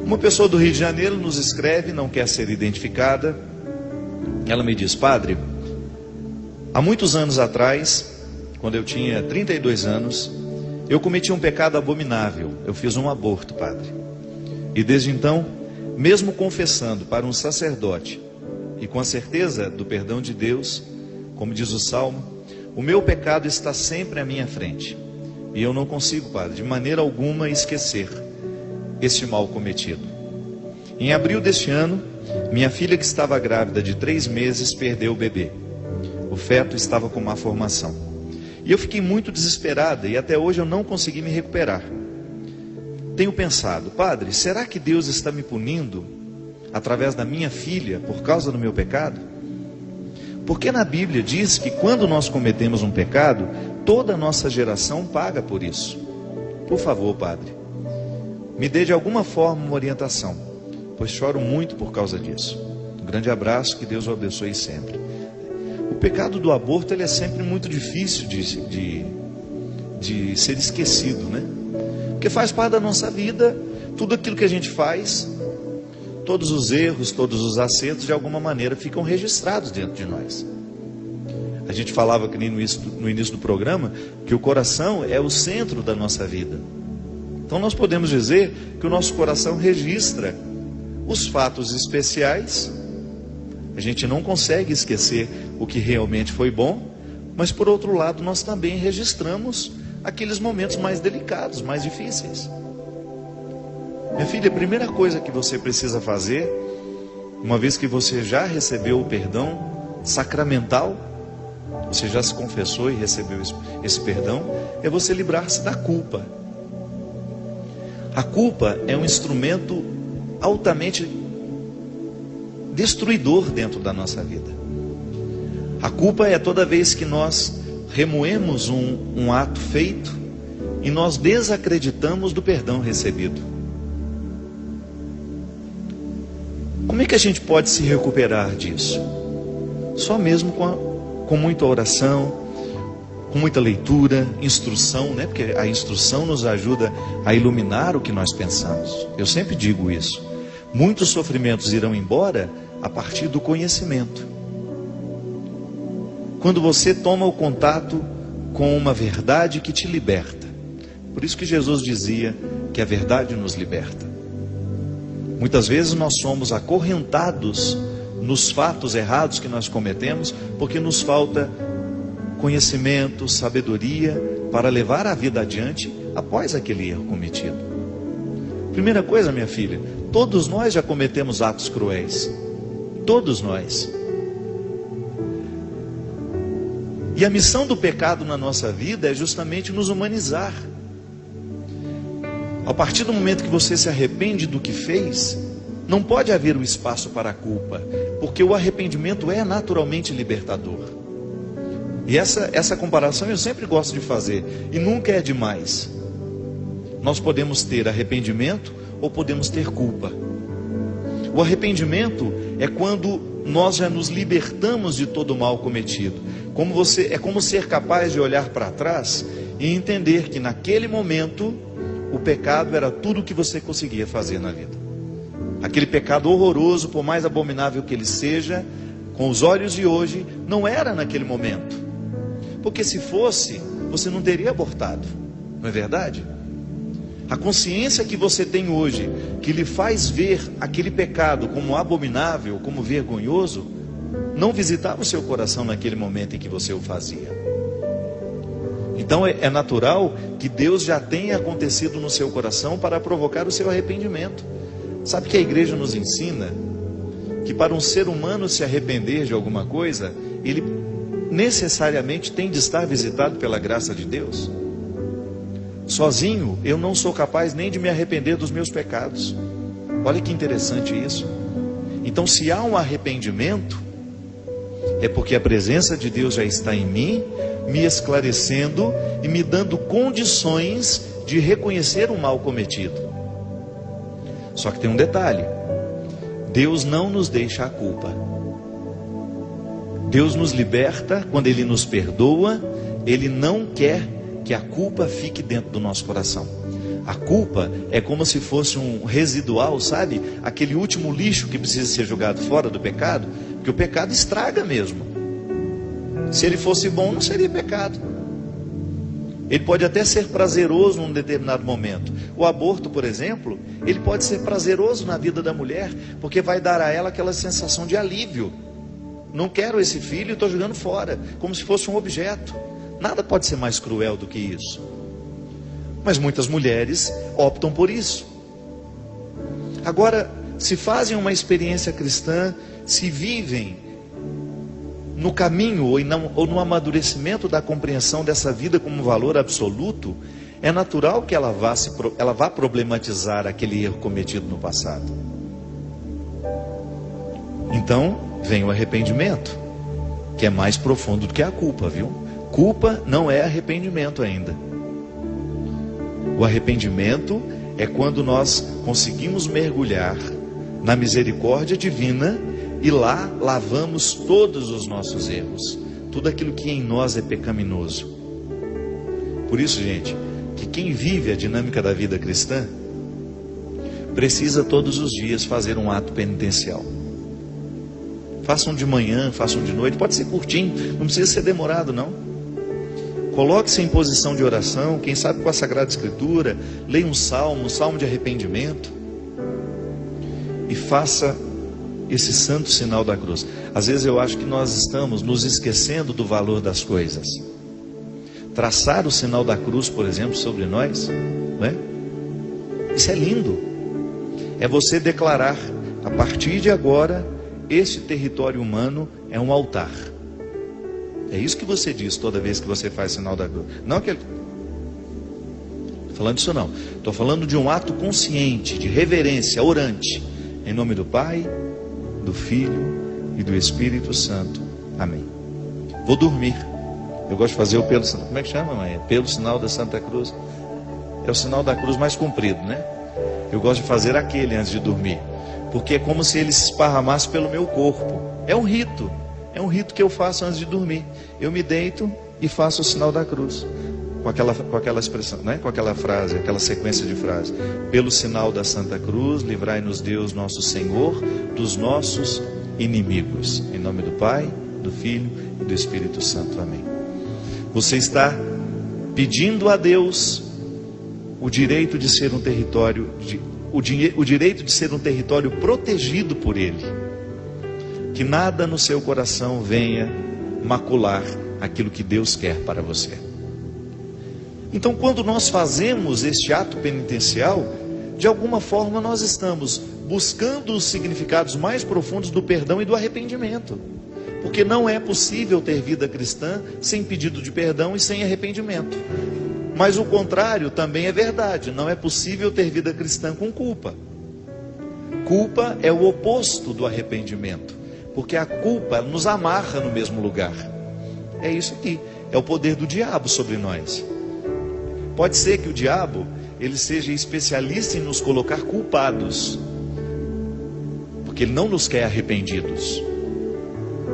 Uma pessoa do Rio de Janeiro nos escreve, não quer ser identificada. Ela me diz: padre, há muitos anos atrás, quando eu tinha 32 anos, eu cometi um pecado abominável. Eu fiz um aborto, padre. E desde então, mesmo confessando para um sacerdote e com a certeza do perdão de Deus, como diz o Salmo, o meu pecado está sempre à minha frente. E eu não consigo, padre, de maneira alguma esquecer este mal cometido. Em abril deste ano, minha filha, que estava grávida de 3 meses, perdeu o bebê. O feto estava com má formação. E eu fiquei muito desesperada e até hoje eu não consegui me recuperar. Tenho pensado: padre, será que Deus está me punindo através da minha filha por causa do meu pecado? Porque na Bíblia diz que quando nós cometemos um pecado, toda a nossa geração paga por isso. Por favor, padre, me dê de alguma forma uma orientação, pois choro muito por causa disso. Um grande abraço, que Deus o abençoe sempre. O pecado do aborto, ele é sempre muito difícil de ser esquecido, né? Porque faz parte da nossa vida. Tudo aquilo que a gente faz, todos os erros, todos os acertos, de alguma maneira ficam registrados dentro de nós. A gente falava aqui no início do programa que o coração é o centro da nossa vida. Então nós podemos dizer que o nosso coração registra os fatos especiais. A gente não consegue esquecer o que realmente foi bom, mas por outro lado nós também registramos aqueles momentos mais delicados, mais difíceis. Minha filha, a primeira coisa que você precisa fazer, uma vez que você já recebeu o perdão sacramental, você já se confessou e recebeu esse perdão, é você livrar-se da culpa. A culpa é um instrumento altamente destruidor dentro da nossa vida. A culpa é toda vez que nós remoemos um ato feito e nós desacreditamos do perdão recebido. Como é que a gente pode se recuperar disso? Só mesmo com muita oração, com muita leitura, instrução, né? Porque a instrução nos ajuda a iluminar o que nós pensamos. Eu sempre digo isso. Muitos sofrimentos irão embora a partir do conhecimento. Quando você toma o contato com uma verdade que te liberta. Por isso que Jesus dizia que a verdade nos liberta. Muitas vezes nós somos acorrentados nos fatos errados que nós cometemos, porque nos falta conhecimento, sabedoria para levar a vida adiante após aquele erro cometido. Primeira coisa, minha filha, todos nós já cometemos atos cruéis. Todos nós. E a missão do pecado na nossa vida é justamente nos humanizar. A partir do momento que você se arrepende do que fez, não pode haver um espaço para a culpa, porque o arrependimento é naturalmente libertador. E essa comparação eu sempre gosto de fazer, e nunca é demais. Nós podemos ter arrependimento ou podemos ter culpa. O arrependimento é quando nós já nos libertamos de todo o mal cometido. É como ser capaz de olhar para trás e entender que naquele momento o pecado era tudo o que você conseguia fazer na vida. Aquele pecado horroroso, por mais abominável que ele seja, com os olhos de hoje, não era naquele momento. Porque se fosse, você não teria abortado, não é verdade? A consciência que você tem hoje, que lhe faz ver aquele pecado como abominável, como vergonhoso, não visitava o seu coração naquele momento em que você o fazia. Então é natural que Deus já tenha acontecido no seu coração para provocar o seu arrependimento. Sabe que a igreja nos ensina que para um ser humano se arrepender de alguma coisa, ele necessariamente tem de estar visitado pela graça de Deus. Sozinho eu não sou capaz nem de me arrepender dos meus pecados. Olha que interessante isso. Então, se há um arrependimento, é porque a presença de Deus já está em mim, me esclarecendo e me dando condições de reconhecer o mal cometido. Só que tem um detalhe: Deus não nos deixa a culpa. Deus nos liberta quando Ele nos perdoa. Ele não quer que a culpa fique dentro do nosso coração. A culpa é como se fosse um residual, sabe? Aquele último lixo que precisa ser jogado fora do pecado, porque o pecado estraga mesmo. Se ele fosse bom, não seria pecado. Ele pode até ser prazeroso num determinado momento. O aborto, por exemplo, ele pode ser prazeroso na vida da mulher, porque vai dar a ela aquela sensação de alívio. Não quero esse filho e estou jogando fora, como se fosse um objeto. Nada pode ser mais cruel do que isso. Mas muitas mulheres optam por isso. Agora, se fazem uma experiência cristã, se vivem no caminho ou no amadurecimento da compreensão dessa vida como um valor absoluto, é natural que ela vá problematizar aquele erro cometido no passado. Então, vem o arrependimento, que é mais profundo do que a culpa, viu? Culpa não é arrependimento ainda. O arrependimento é quando nós conseguimos mergulhar na misericórdia divina e lá lavamos todos os nossos erros, tudo aquilo que em nós é pecaminoso. Por isso, gente, que quem vive a dinâmica da vida cristã precisa todos os dias fazer um ato penitencial. Façam de manhã, façam de noite, pode ser curtinho, não precisa ser demorado não. Coloque-se em posição de oração, quem sabe com a Sagrada Escritura, leia um salmo de arrependimento e faça esse santo sinal da cruz. Às vezes eu acho que nós estamos nos esquecendo do valor das coisas. Traçar o sinal da cruz, por exemplo, sobre nós, não é? Isso é lindo. É você declarar, a partir de agora, este território humano é um altar. É isso que você diz toda vez que você faz sinal da cruz. Não aquele... Estou falando disso não. Estou falando de um ato consciente, de reverência, orante. Em nome do Pai, do Filho e do Espírito Santo. Amém. Vou dormir. Eu gosto de fazer o pelo... Como é que chama, mãe? Pelo sinal da Santa Cruz. É o sinal da cruz mais comprido, né? Eu gosto de fazer aquele antes de dormir. Porque é como se ele se esparramasse pelo meu corpo. É um rito. É um rito que eu faço antes de dormir. Eu me deito e faço o sinal da cruz. Com aquela expressão, né? Com aquela frase, aquela sequência de frases. Pelo sinal da Santa Cruz, livrai-nos Deus nosso Senhor dos nossos inimigos. Em nome do Pai, do Filho e do Espírito Santo. Amém. Você está pedindo a Deus o direito de ser um território, o direito de ser um território protegido por Ele. Que nada no seu coração venha macular aquilo que Deus quer para você. Então, quando nós fazemos este ato penitencial, de alguma forma nós estamos buscando os significados mais profundos do perdão e do arrependimento. Porque não é possível ter vida cristã sem pedido de perdão e sem arrependimento. Mas o contrário também é verdade, não é possível ter vida cristã com culpa. Culpa é o oposto do arrependimento. Porque a culpa nos amarra no mesmo lugar. É isso aqui. É o poder do diabo sobre nós. Pode ser que o diabo ele seja especialista em nos colocar culpados. Porque ele não nos quer arrependidos.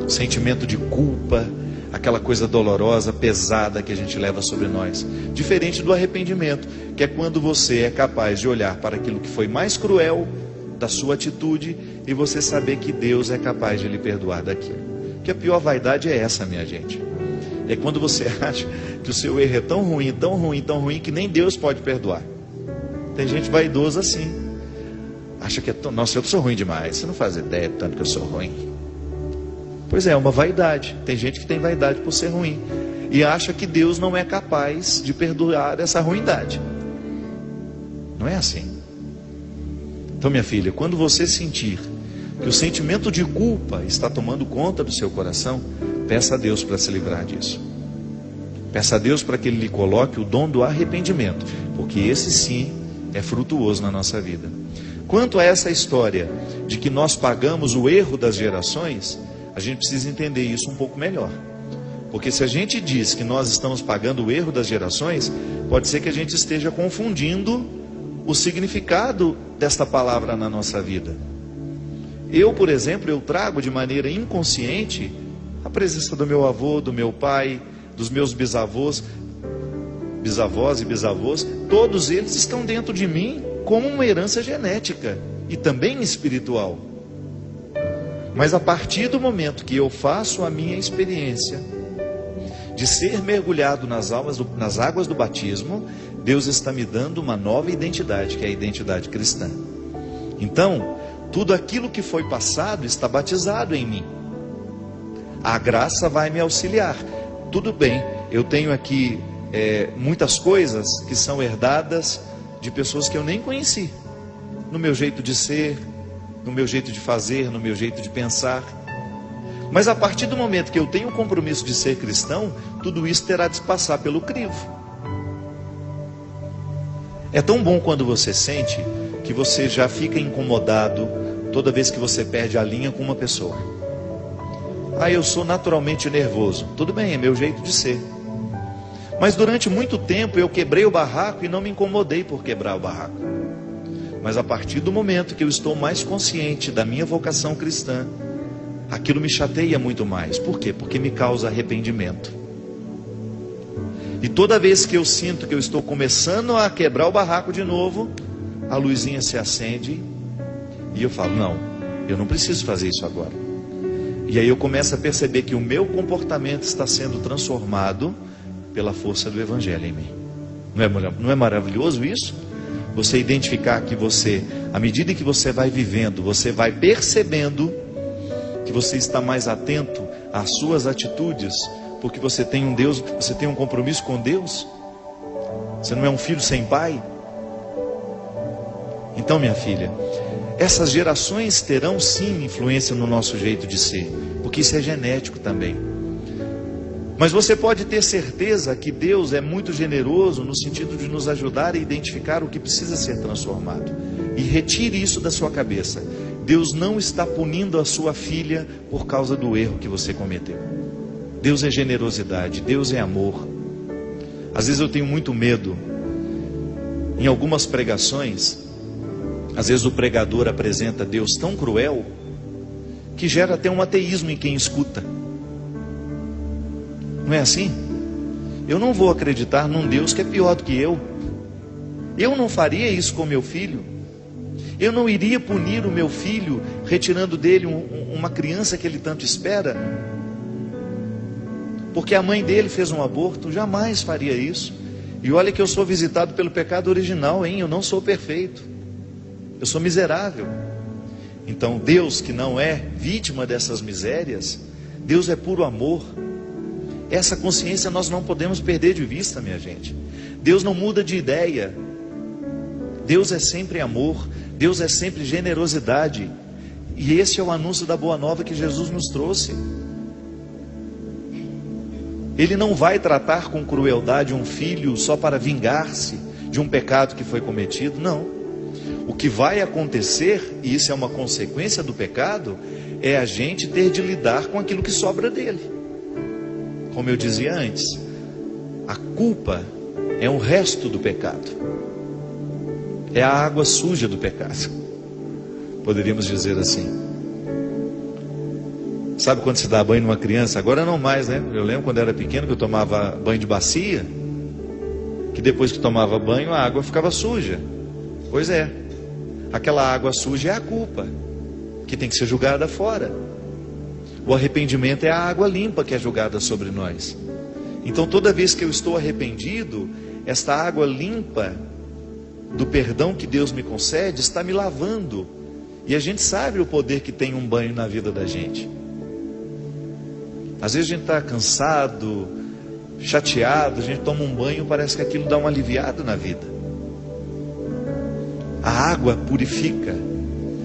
O sentimento de culpa, aquela coisa dolorosa, pesada que a gente leva sobre nós. Diferente do arrependimento, que é quando você é capaz de olhar para aquilo que foi mais cruel da sua atitude e você saber que Deus é capaz de lhe perdoar daquilo. Que a pior vaidade é essa, minha gente. É quando você acha que o seu erro é tão ruim, tão ruim, tão ruim que nem Deus pode perdoar. Tem gente vaidosa assim. Acha que é tão... Nossa, eu sou ruim demais. Você não faz ideia do tanto que eu sou ruim. Pois é uma vaidade. Tem gente que tem vaidade por ser ruim e acha que Deus não é capaz de perdoar essa ruindade. Não é assim. Então, minha filha, quando você sentir que o sentimento de culpa está tomando conta do seu coração, peça a Deus para se livrar disso. Peça a Deus para que Ele lhe coloque o dom do arrependimento, porque esse sim é frutuoso na nossa vida. Quanto a essa história de que nós pagamos o erro das gerações, a gente precisa entender isso um pouco melhor. Porque se a gente diz que nós estamos pagando o erro das gerações, pode ser que a gente esteja confundindo o significado desta palavra na nossa vida. Eu, por exemplo, eu trago de maneira inconsciente a presença do meu avô, do meu pai, dos meus bisavós e bisavós, todos eles estão dentro de mim como uma herança genética e também espiritual. Mas a partir do momento que eu faço a minha experiência de ser mergulhado nas águas do batismo, Deus está me dando uma nova identidade, que é a identidade cristã. Então, tudo aquilo que foi passado está batizado em mim. A graça vai me auxiliar. Tudo bem, eu tenho aqui muitas coisas que são herdadas de pessoas que eu nem conheci, no meu jeito de ser, no meu jeito de fazer, no meu jeito de pensar. Mas a partir do momento que eu tenho o compromisso de ser cristão, tudo isso terá de passar pelo crivo. É tão bom quando você sente que você já fica incomodado toda vez que você perde a linha com uma pessoa. Eu sou naturalmente nervoso. Tudo bem, é meu jeito de ser. Mas durante muito tempo eu quebrei o barraco e não me incomodei por quebrar o barraco. Mas a partir do momento que eu estou mais consciente da minha vocação cristã, aquilo me chateia muito mais. Por quê? Porque me causa arrependimento. E toda vez que eu sinto que eu estou começando a quebrar o barraco de novo, a luzinha se acende e eu falo, não, eu não preciso fazer isso agora. E aí eu começo a perceber que o meu comportamento está sendo transformado pela força do Evangelho em mim. Não é maravilhoso isso? Você identificar que você, à medida que você vai vivendo, você vai percebendo que você está mais atento às suas atitudes, porque você tem um Deus, você tem um compromisso com Deus. Você não é um filho sem pai. Então, minha filha, essas gerações terão sim influência no nosso jeito de ser, porque isso é genético também. Mas você pode ter certeza que Deus é muito generoso no sentido de nos ajudar a identificar o que precisa ser transformado. E retire isso da sua cabeça. Deus não está punindo a sua filha por causa do erro que você cometeu. Deus é generosidade, Deus é amor. Às vezes eu tenho muito medo. Em algumas pregações, às vezes o pregador apresenta Deus tão cruel que gera até um ateísmo em quem escuta. Não é assim? Eu não vou acreditar num Deus que é pior do que eu. Eu não faria isso com meu filho. Eu não iria punir o meu filho retirando dele uma criança que ele tanto espera, porque a mãe dele fez um aborto. Jamais faria isso. E olha que eu sou visitado pelo pecado original, hein? Eu não sou perfeito. Eu sou miserável. Então Deus, que não é vítima dessas misérias, Deus é puro amor. Essa consciência nós não podemos perder de vista, minha gente. Deus não muda de ideia. Deus é sempre amor. Deus é sempre generosidade. E esse é o anúncio da boa nova que Jesus nos trouxe. Ele não vai tratar com crueldade um filho só para vingar-se de um pecado que foi cometido. Não. O que vai acontecer, e isso é uma consequência do pecado, é a gente ter de lidar com aquilo que sobra dele. Como eu dizia antes, a culpa é um resto do pecado. É a água suja do pecado. Poderíamos dizer assim. Sabe quando se dá banho numa criança? Agora não mais, né? Eu lembro quando era pequeno que eu tomava banho de bacia, que depois que tomava banho a água ficava suja. Pois é. Aquela água suja é a culpa, que tem que ser julgada fora. O arrependimento é a água limpa que é julgada sobre nós. Então toda vez que eu estou arrependido, esta água limpa do perdão que Deus me concede está me lavando. E a gente sabe o poder que tem um banho na vida da gente. Às vezes a gente está cansado, chateado, a gente toma um banho, parece que aquilo dá uma aliviada na vida. A água purifica.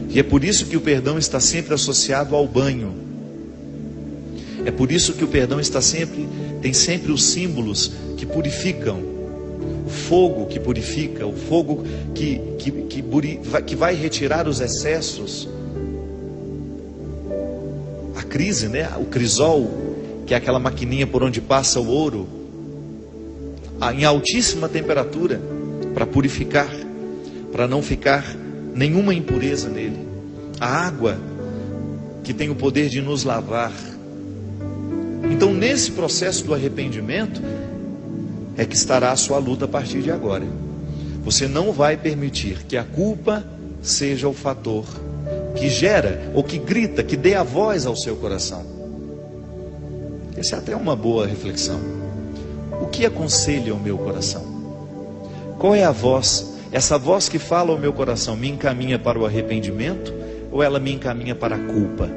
E é por isso que o perdão está sempre associado ao banho. É por isso que o perdão tem sempre os símbolos que purificam. O fogo que purifica, o fogo que vai retirar os excessos. A crise, né? O crisol, que é aquela maquininha por onde passa o ouro, em altíssima temperatura, para purificar, para não ficar nenhuma impureza nele. A água, que tem o poder de nos lavar. Então, nesse processo do arrependimento, é que estará a sua luta a partir de agora. Você não vai permitir que a culpa seja o fator que gera, ou que grita, que dê a voz ao seu coração. Essa é até uma boa reflexão. O que aconselha o meu coração? Qual é a voz? Essa voz que fala ao meu coração me encaminha para o arrependimento, ou ela me encaminha para a culpa?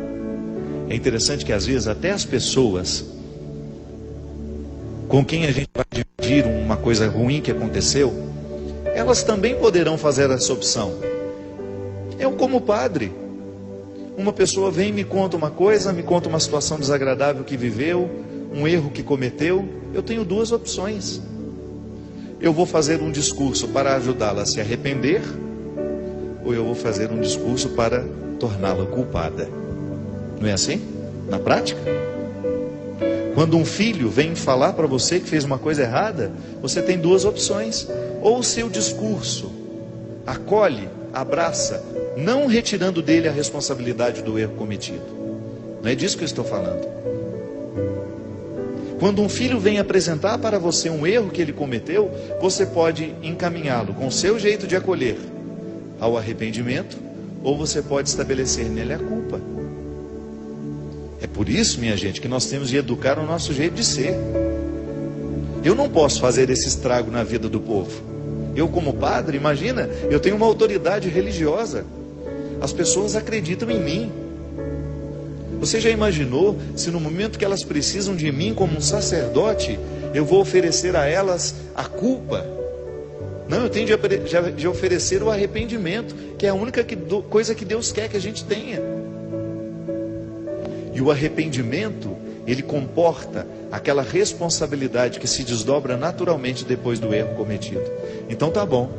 É interessante que às vezes até as pessoas com quem a gente vai dividir uma coisa ruim que aconteceu, elas também poderão fazer essa opção. Eu, como padre, uma pessoa vem e me conta uma coisa, me conta uma situação desagradável que viveu, um erro que cometeu. Eu tenho duas opções. Eu vou fazer um discurso para ajudá-la a se arrepender, ou eu vou fazer um discurso para torná-la culpada. Não é assim? Na prática? Quando um filho vem falar para você que fez uma coisa errada, você tem duas opções. Ou o seu discurso acolhe, abraça, não retirando dele a responsabilidade do erro cometido. Não é disso que eu estou falando. Quando um filho vem apresentar para você um erro que ele cometeu, você pode encaminhá-lo com o seu jeito de acolher ao arrependimento, ou você pode estabelecer nele a culpa. É por isso, minha gente, que nós temos de educar o nosso jeito de ser. Eu não posso fazer esse estrago na vida do povo. Eu, como padre, imagina, eu tenho uma autoridade religiosa. As pessoas acreditam em mim. Você já imaginou se no momento que elas precisam de mim como um sacerdote, eu vou oferecer a elas a culpa? Não, eu tenho de oferecer o arrependimento, que é a única coisa que Deus quer que a gente tenha. E o arrependimento, ele comporta aquela responsabilidade que se desdobra naturalmente depois do erro cometido. Então tá bom,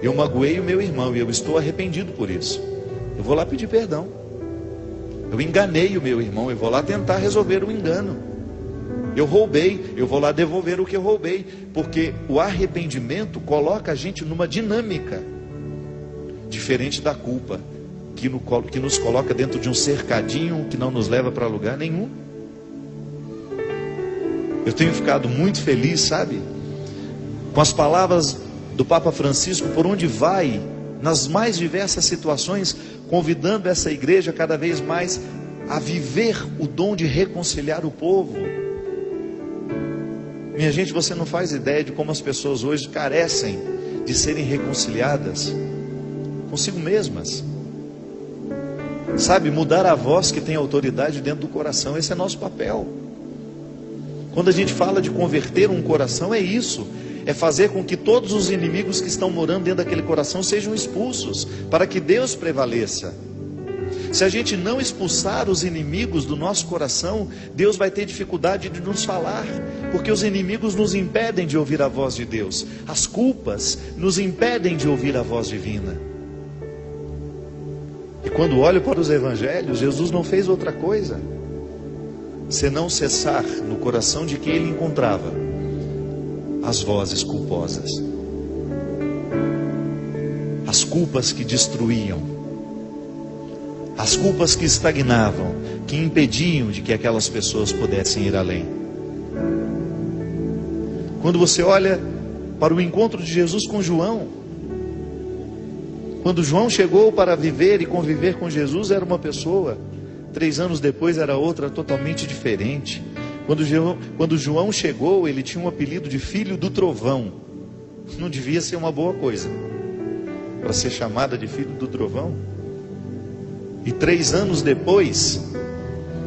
eu magoei o meu irmão e eu estou arrependido por isso. Eu vou lá pedir perdão. Eu enganei o meu irmão, eu vou lá tentar resolver o engano. Eu roubei, eu vou lá devolver o que eu roubei. Porque o arrependimento coloca a gente numa dinâmica diferente da culpa, que nos coloca dentro de um cercadinho que não nos leva para lugar nenhum. Eu tenho ficado muito feliz, sabe, com as palavras do Papa Francisco, por onde vai, nas mais diversas situações, convidando essa igreja cada vez mais a viver o dom de reconciliar o povo. Minha gente, você não faz ideia de como as pessoas hoje carecem de serem reconciliadas consigo mesmas. Sabe, mudar a voz que tem autoridade dentro do coração, esse é nosso papel. Quando a gente fala de converter um coração, é isso. É fazer com que todos os inimigos que estão morando dentro daquele coração sejam expulsos, para que Deus prevaleça. Se a gente não expulsar os inimigos do nosso coração, Deus vai ter dificuldade de nos falar, porque os inimigos nos impedem de ouvir a voz de Deus. As culpas nos impedem de ouvir a voz divina. E quando olho para os evangelhos, Jesus não fez outra coisa senão cessar no coração de quem ele encontrava as vozes culposas, as culpas que destruíam, as culpas que estagnavam, que impediam de que aquelas pessoas pudessem ir além. Quando você olha para o encontro de Jesus com João, quando João chegou para viver e conviver com Jesus, era uma pessoa, 3 anos depois era outra totalmente diferente. Quando João chegou, ele tinha um apelido de filho do trovão. Não devia ser uma boa coisa para ser chamada de filho do trovão. E 3 anos depois,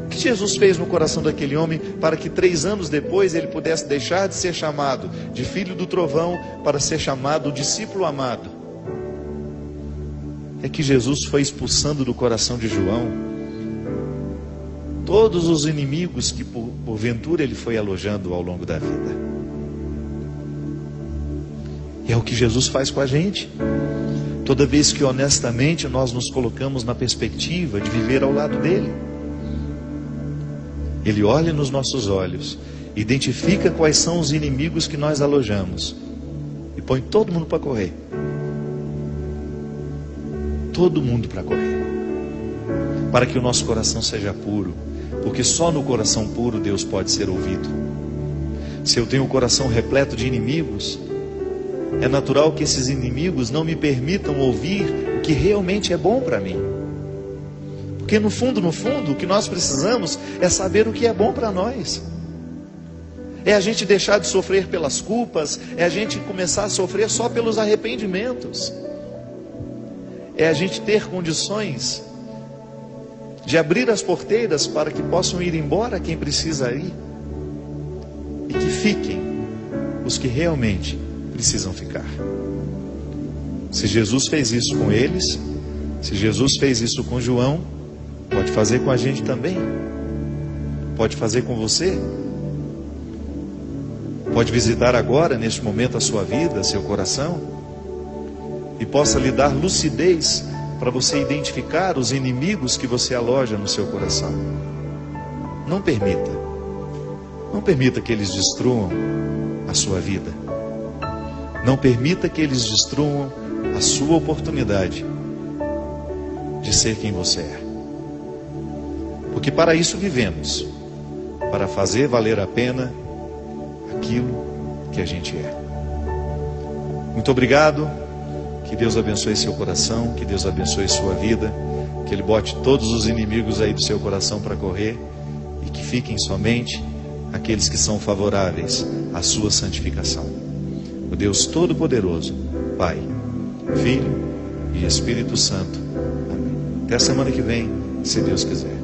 o que Jesus fez no coração daquele homem para que 3 anos depois ele pudesse deixar de ser chamado de filho do trovão para ser chamado discípulo amado? É que Jesus foi expulsando do coração de João todos os inimigos que porventura ele foi alojando ao longo da vida. E é o que Jesus faz com a gente. Toda vez que honestamente nós nos colocamos na perspectiva de viver ao lado dele, ele olha nos nossos olhos, identifica quais são os inimigos que nós alojamos e põe todo mundo para correr. Todo mundo para correr, para que o nosso coração seja puro, porque só no coração puro Deus pode ser ouvido. Se eu tenho o coração repleto de inimigos, é natural que esses inimigos não me permitam ouvir o que realmente é bom para mim. Porque no fundo, o que nós precisamos é saber o que é bom para nós. É a gente deixar de sofrer pelas culpas, é a gente começar a sofrer só pelos arrependimentos. É a gente ter condições de abrir as porteiras para que possam ir embora quem precisa ir, e que fiquem os que realmente precisam ficar. Se Jesus fez isso com eles, se Jesus fez isso com João, pode fazer com a gente também. Pode fazer com você. Pode visitar agora, neste momento, a sua vida, seu coração, e possa lhe dar lucidez para você identificar os inimigos que você aloja no seu coração. Não permita que eles destruam a sua vida. Não permita que eles destruam a sua oportunidade de ser quem você é. Porque para isso vivemos, para fazer valer a pena aquilo que a gente é. Muito obrigado. Que Deus abençoe seu coração, que Deus abençoe sua vida, que Ele bote todos os inimigos aí do seu coração para correr, e que fiquem somente aqueles que são favoráveis à sua santificação. O Deus Todo-Poderoso, Pai, Filho e Espírito Santo. Amém. Até a semana que vem, se Deus quiser.